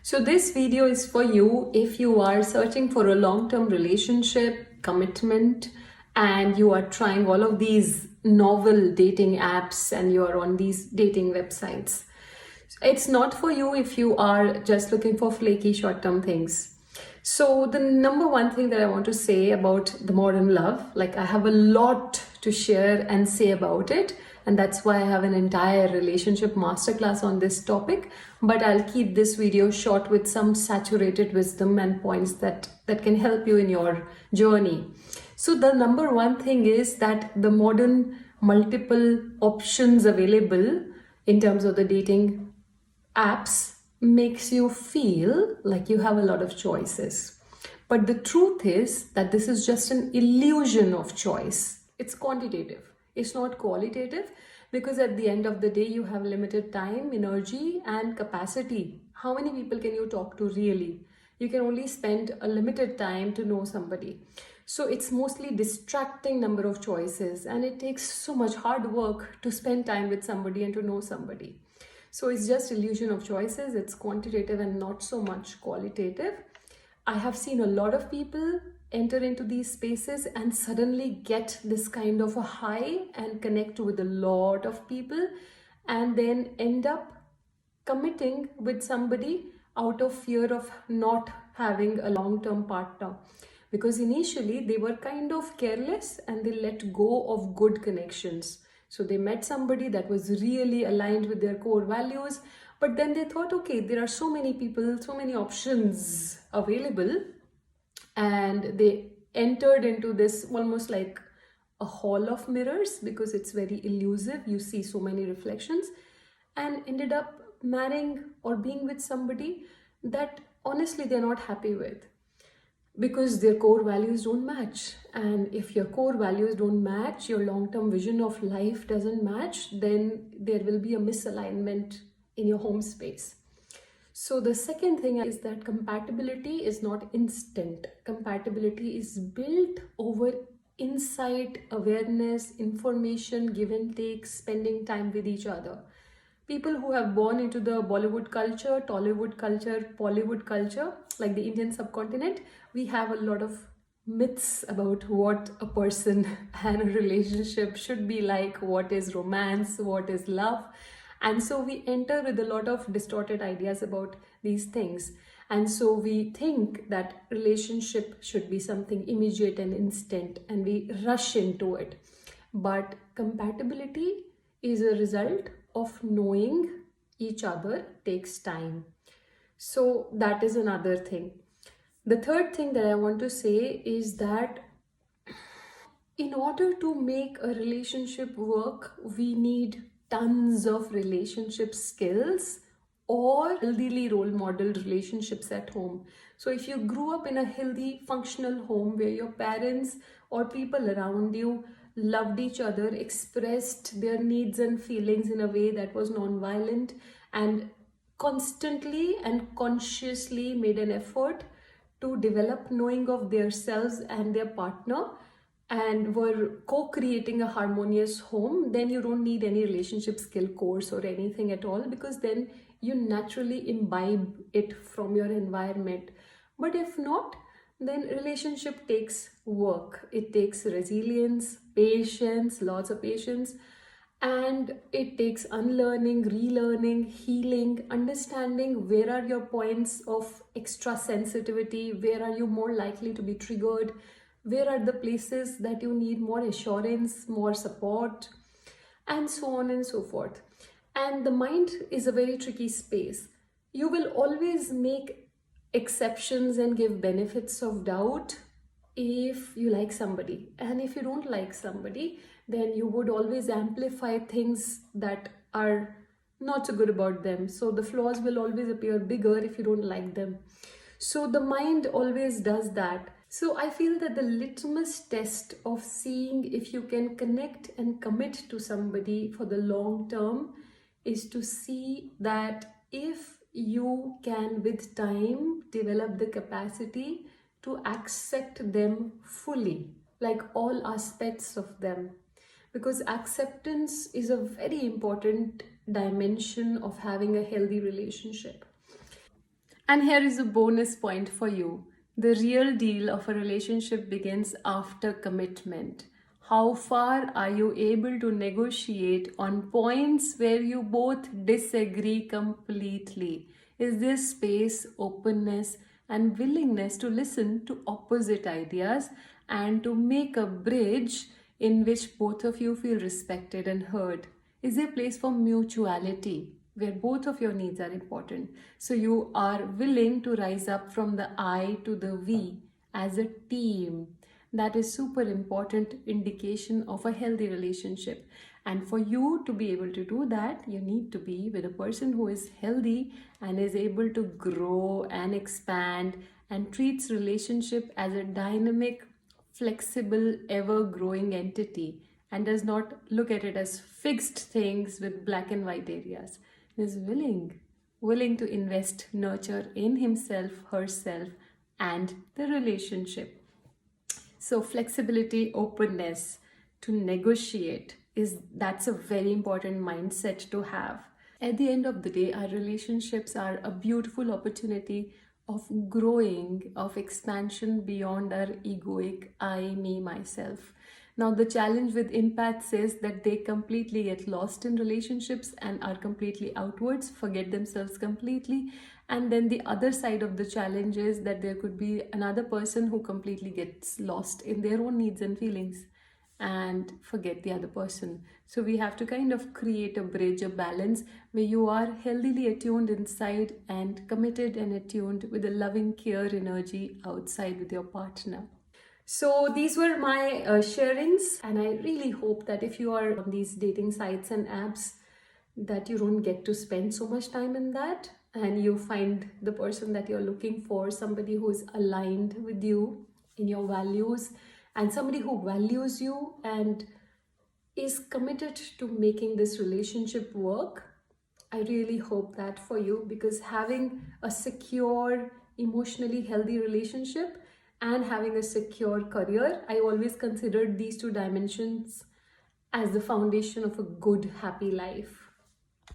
So this video is for you if you are searching for a long-term relationship, commitment, and you are trying all of these novel dating apps and you are on these dating websites. It's not for you if you are just looking for flaky short-term things. So the number one thing that I want to say about the modern love, like I have a lot to share and say about it, and that's why I have an entire relationship masterclass on this topic, but I'll keep this video short with some saturated wisdom and points that can help you in your journey. So the number one thing is that the modern multiple options available in terms of the dating apps makes you feel like you have a lot of choices. But the truth is that this is just an illusion of choice. It's quantitative, it's not qualitative, because at the end of the day, you have limited time, energy, and capacity. How many people can you talk to really? You can only spend a limited time to know somebody. So it's mostly distracting number of choices, and it takes so much hard work to spend time with somebody and to know somebody. So it's just illusion of choices. It's quantitative and not so much qualitative. I have seen a lot of people enter into these spaces and suddenly get this kind of a high and connect with a lot of people and then end up committing with somebody out of fear of not having a long-term partner. Because initially they were kind of careless and they let go of good connections. So they met somebody that was really aligned with their core values, but then they thought, okay, there are so many people, so many options available, and they entered into this almost like a hall of mirrors because it's very elusive. You see so many reflections, and ended up marrying or being with somebody that honestly they're not happy with because their core values don't match. And if your core values don't match, your long-term vision of life doesn't match, then there will be a misalignment in your home space. So the second thing is that compatibility is not instant. Compatibility is built over insight, awareness, information, give and take, spending time with each other. People who have born into the Bollywood culture, Tollywood culture, Bollywood culture, like the Indian subcontinent, we have a lot of myths about what a person and a relationship should be like, what is romance, what is love. And so we enter with a lot of distorted ideas about these things. And so we think that relationship should be something immediate and instant, and we rush into it. But compatibility is a result of knowing each other takes time. So that is another thing. The third thing that I want to say is that in order to make a relationship work, we need tons of relationship skills or healthily role modeled relationships at home. So if you grew up in a healthy, functional home where your parents or people around you loved each other, expressed their needs and feelings in a way that was non-violent, and constantly and consciously made an effort to develop knowing of themselves and their partner, and were co-creating a harmonious home, then you don't need any relationship skill course or anything at all, because then you naturally imbibe it from your environment. But if not, then relationship takes work. It takes resilience, patience, lots of patience, and it takes unlearning, relearning, healing, understanding where are your points of extra sensitivity, where are you more likely to be triggered, where are the places that you need more assurance, more support, and so on and so forth. And the mind is a very tricky space. You will always make exceptions and give benefits of doubt if you like somebody. And if you don't like somebody, then you would always amplify things that are not so good about them. So the flaws will always appear bigger if you don't like them. So the mind always does that. So I feel that the litmus test of seeing if you can connect and commit to somebody for the long term is to see that if you can with time develop the capacity to accept them fully, like all aspects of them. Because acceptance is a very important dimension of having a healthy relationship. And here is a bonus point for you. The real deal of a relationship begins after commitment. How far are you able to negotiate on points where you both disagree completely? Is there space, openness, and willingness to listen to opposite ideas and to make a bridge in which both of you feel respected and heard? Is there place for mutuality where both of your needs are important? So you are willing to rise up from the I to the we as a team. That is super important indication of a healthy relationship. And for you to be able to do that, you need to be with a person who is healthy and is able to grow and expand and treats relationship as a dynamic, flexible, ever growing entity and does not look at it as fixed things with black and white areas. Is willing to invest nurture in himself, herself, and the relationship. So flexibility, openness to negotiate, that's a very important mindset to have. At the end of the day, our relationships are a beautiful opportunity of growing, of expansion beyond our egoic I, me, myself. Now, the challenge with empaths is that they completely get lost in relationships and are completely outwards, forget themselves completely. And then the other side of the challenge is that there could be another person who completely gets lost in their own needs and feelings and forget the other person. So we have to kind of create a bridge, a balance where you are healthily attuned inside and committed and attuned with a loving care energy outside with your partner. So these were my sharings, and I really hope that if you are on these dating sites and apps, that you don't get to spend so much time in that and you find the person that you're looking for, somebody who is aligned with you in your values and somebody who values you and is committed to making this relationship work. I really hope that for you, because having a secure, emotionally healthy relationship and having a secure career, I always considered these two dimensions as the foundation of a good, happy life.